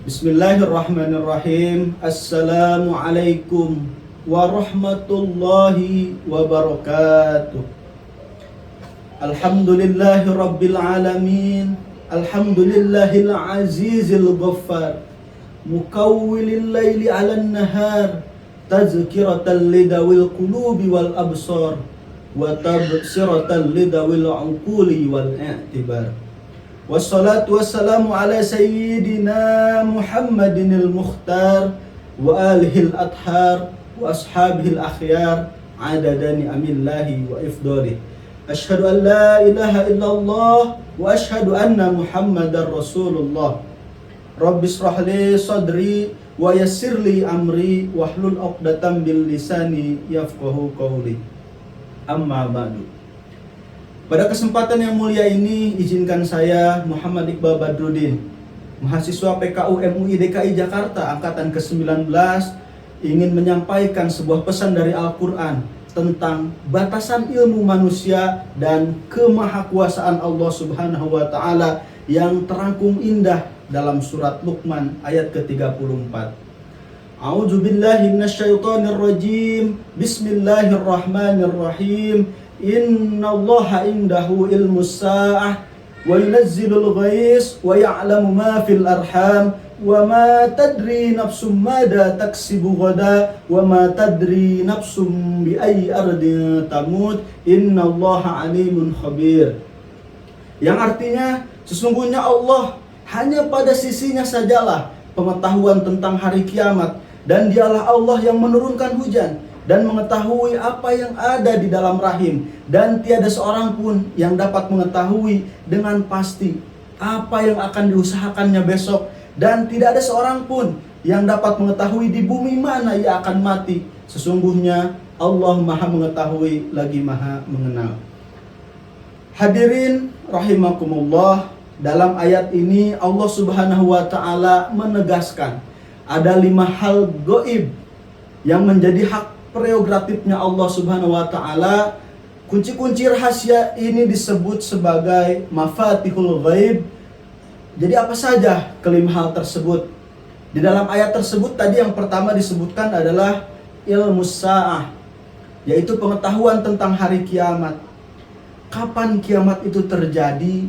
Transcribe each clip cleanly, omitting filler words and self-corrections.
Bismillahirrahmanirrahim. Assalamualaikum warahmatullahi wabarakatuh. Alhamdulillahi rabbil alamin. Alhamdulillahil azizil ghaffar. Mukawwilil laili 'alan nahar. Tazkiratan lidawil qulubi wal absar. Wa tabsiratan lidawil uquli wal i'tibar. Wassalatu wassalamu ala sayyidina Muhammadinil Mukhtar wa alihil adhar wa ashabihil akhyar adada ni'amillahi wa ifdalih. Ashhadu an la ilaha illallah wa ashhadu anna Muhammadar Rasulullah. Rabbi shrah li sadri wa yassir li amri wahlul 'uqdatam bil lisani yafqahu qawli. Amma ba'du. Pada kesempatan yang mulia ini, izinkan saya Muhammad Iqbal Badruddin, mahasiswa PKU MUI DKI Jakarta angkatan ke-19, ingin menyampaikan sebuah pesan dari Al-Quran tentang batasan ilmu manusia dan kemahakuasaan Allah Subhanahu wa Ta'ala yang terangkum indah dalam surat Luqman ayat ke-34. A'udzubillahi minasyaitonirrajim. Bismillahirrahmanirrahim. Innallaha indahu ilmus sa'ah wa yunazzilul ghais wa ya'lamu ma fil arham wa ma tadri nafsum mada taksibu ghada wa ma tadri nafsum bi ayyi ardin tamut innallaha alimun khabir. Yang artinya sesungguhnya Allah hanya pada sisinya sajalah pengetahuan tentang hari kiamat, dan dialah Allah yang menurunkan hujan dan mengetahui apa yang ada di dalam rahim, dan tiada seorang pun yang dapat mengetahui dengan pasti apa yang akan diusahakannya besok, dan tidak ada seorang pun yang dapat mengetahui di bumi mana ia akan mati. Sesungguhnya Allah Maha mengetahui lagi Maha mengenal. Hadirin rahimakumullah, dalam ayat ini Allah Subhanahu wa Ta'ala menegaskan ada 5 hal gaib yang menjadi hak prerogatifnya Allah Subhanahu wa Ta'ala. Kunci-kunci rahasia ini disebut sebagai mafatihul ghaib. Jadi apa saja kelima hal tersebut? Di dalam ayat tersebut tadi yang pertama disebutkan adalah ilmus sa'ah, yaitu pengetahuan tentang hari kiamat. Kapan kiamat itu terjadi?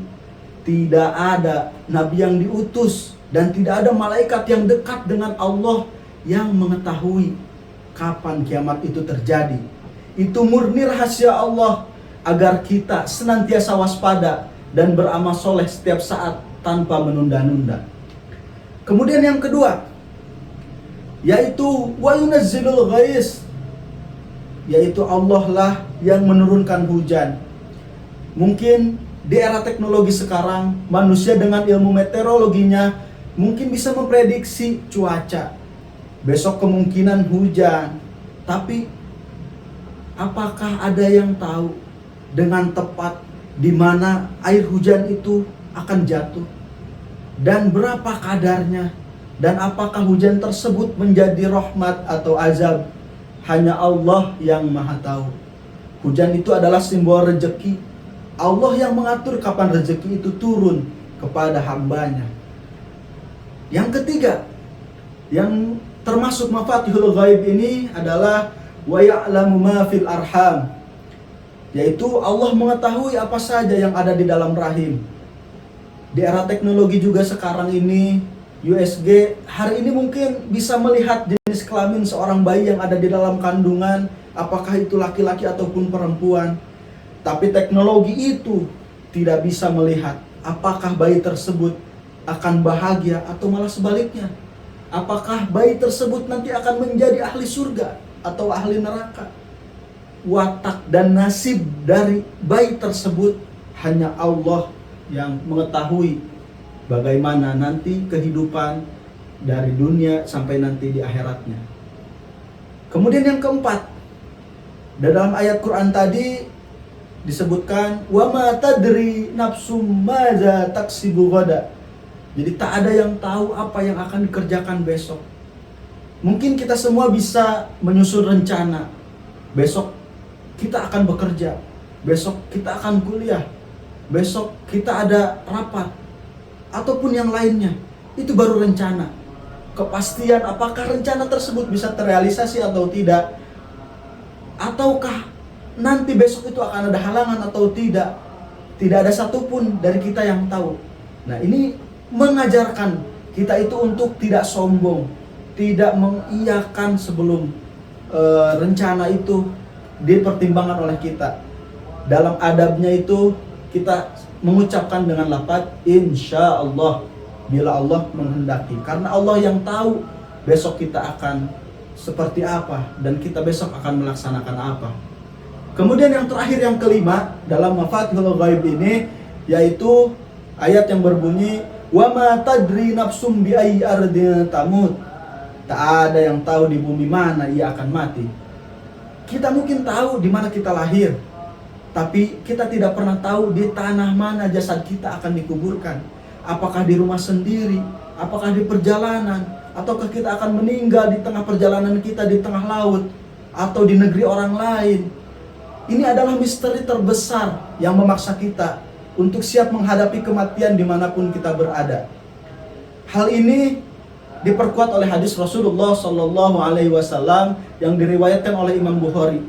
Tidak ada nabi yang diutus dan tidak ada malaikat yang dekat dengan Allah yang mengetahui kapan kiamat itu terjadi. Itu murni rahasia Allah agar kita senantiasa waspada dan beramal soleh setiap saat tanpa menunda-nunda. Kemudian yang kedua, yaitu wa yunazzilul ghais, yaitu Allah lah yang menurunkan hujan. Mungkin di era teknologi sekarang, manusia dengan ilmu meteorologinya mungkin bisa memprediksi cuaca. Besok kemungkinan hujan, tapi apakah ada yang tahu dengan tepat di mana air hujan itu akan jatuh dan berapa kadarnya, dan apakah hujan tersebut menjadi rahmat atau azab? Hanya Allah yang Maha tahu. Hujan itu adalah simbol rezeki. Allah yang mengatur kapan rezeki itu turun kepada hambanya. Yang ketiga, yang termasuk mafatihul ghaib ini adalah wa ya'lamu ma fil arham, yaitu Allah mengetahui apa saja yang ada di dalam rahim. Di era teknologi juga sekarang ini, USG hari ini mungkin bisa melihat jenis kelamin seorang bayi yang ada di dalam kandungan, apakah itu laki-laki ataupun perempuan. Tapi teknologi itu tidak bisa melihat apakah bayi tersebut akan bahagia atau malah sebaliknya. Apakah bayi tersebut nanti akan menjadi ahli surga atau ahli neraka? Watak dan nasib dari bayi tersebut hanya Allah yang mengetahui bagaimana nanti kehidupan dari dunia sampai nanti di akhiratnya. Kemudian yang keempat, dalam ayat Quran tadi disebutkan wa ma tadri nafsum madza taksibu ghada. Jadi tak ada yang tahu apa yang akan dikerjakan besok. Mungkin kita semua bisa menyusun rencana. Besok kita akan bekerja. Besok kita akan kuliah. Besok kita ada rapat. Ataupun yang lainnya. Itu baru rencana. kepastian apakah rencana tersebut bisa terrealisasi atau tidak, ataukah nanti besok itu akan ada halangan atau tidak. Tidak ada satupun dari kita yang tahu. Nah, ini mengajarkan kita itu untuk tidak sombong, tidak mengiyakan sebelum rencana itu dipertimbangkan oleh kita. Dalam adabnya itu kita mengucapkan dengan lafaz insya Allah, bila Allah menghendaki. Karena Allah yang tahu besok kita akan seperti apa dan kita besok akan melaksanakan apa. Kemudian yang terakhir, yang kelima dalam Mafatihul Ghaib ini, yaitu ayat yang berbunyi wa ma tadri nafsum bi ayyi ardin tamut. Tak ada yang tahu di bumi mana ia akan mati. Kita mungkin tahu di mana kita lahir, tapi kita tidak pernah tahu di tanah mana jasad kita akan dikuburkan. Apakah di rumah sendiri, apakah di perjalanan, ataukah kita akan meninggal di tengah perjalanan kita di tengah laut, atau di negeri orang lain. Ini adalah misteri terbesar yang memaksa kita untuk siap menghadapi kematian dimanapun kita berada. Hal ini diperkuat oleh hadis Rasulullah Shallallahu Alaihi Wasallam yang diriwayatkan oleh Imam Bukhari.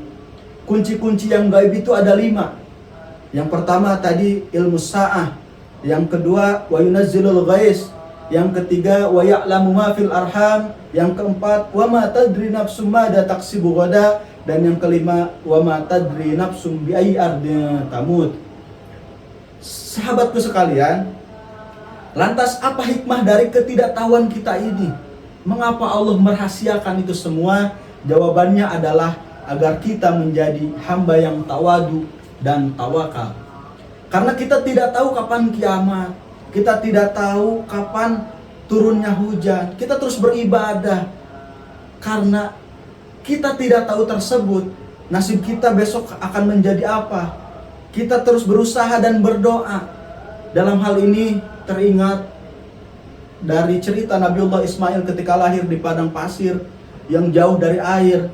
Kunci-kunci yang gaib itu ada 5. Yang pertama tadi ilmu sa'ah, yang kedua wa yunazzilul ghais, yang ketiga wa ya'lamu ma fil arham, yang keempat wa ma tadri nafsum madza taksibu ghada, dan yang kelima wa ma tadri nafsum bi ayyi ardin tamut. Sahabatku sekalian, lantas apa hikmah dari ketidaktahuan kita ini? Mengapa Allah merahasiakan itu semua? Jawabannya adalah agar kita menjadi hamba yang tawadu dan tawakal. Karena kita tidak tahu kapan kiamat, kita tidak tahu kapan turunnya hujan. Kita terus beribadah karena kita tidak tahu tersebut nasib kita besok akan menjadi apa. Kita terus berusaha dan berdoa. Dalam hal ini teringat dari cerita Nabiullah Ismail ketika lahir di padang pasir yang jauh dari air.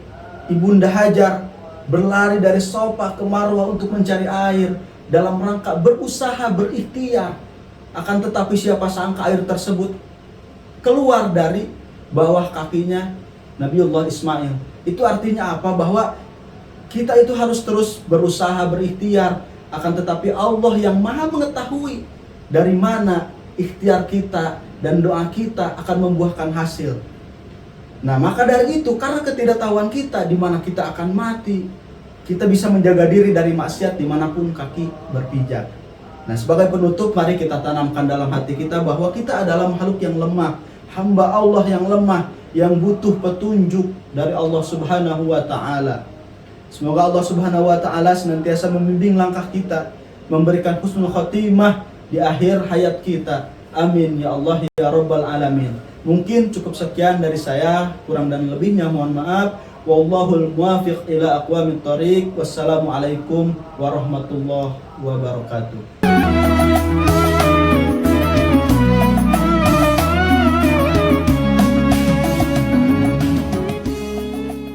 Ibunda Hajar berlari dari Sofa ke Marwah untuk mencari air dalam rangka berusaha berikhtiar. Akan tetapi siapa sangka air tersebut keluar dari bawah kakinya Nabiullah Ismail. Itu artinya apa? Bahwa kita itu harus terus berusaha berikhtiar. Akan tetapi Allah yang maha mengetahui dari mana ikhtiar kita dan doa kita akan membuahkan hasil. Nah, maka dari itu, karena ketidaktahuan kita di mana kita akan mati, kita bisa menjaga diri dari maksiat dimanapun kaki berpijak. Nah, sebagai penutup, mari kita tanamkan dalam hati kita bahwa kita adalah makhluk yang lemah, hamba Allah yang lemah, yang butuh petunjuk dari Allah Subhanahu wa Ta'ala. Semoga Allah Subhanahu wa Ta'ala senantiasa membimbing langkah kita, memberikan husnul khotimah di akhir hayat kita. Amin ya Allah ya Rabbal Alamin. Mungkin cukup sekian dari saya, kurang dan lebihnya mohon maaf. Wallahul muwafiq ila aqwamit thoriq. Wassalamualaikum warahmatullahi wabarakatuh.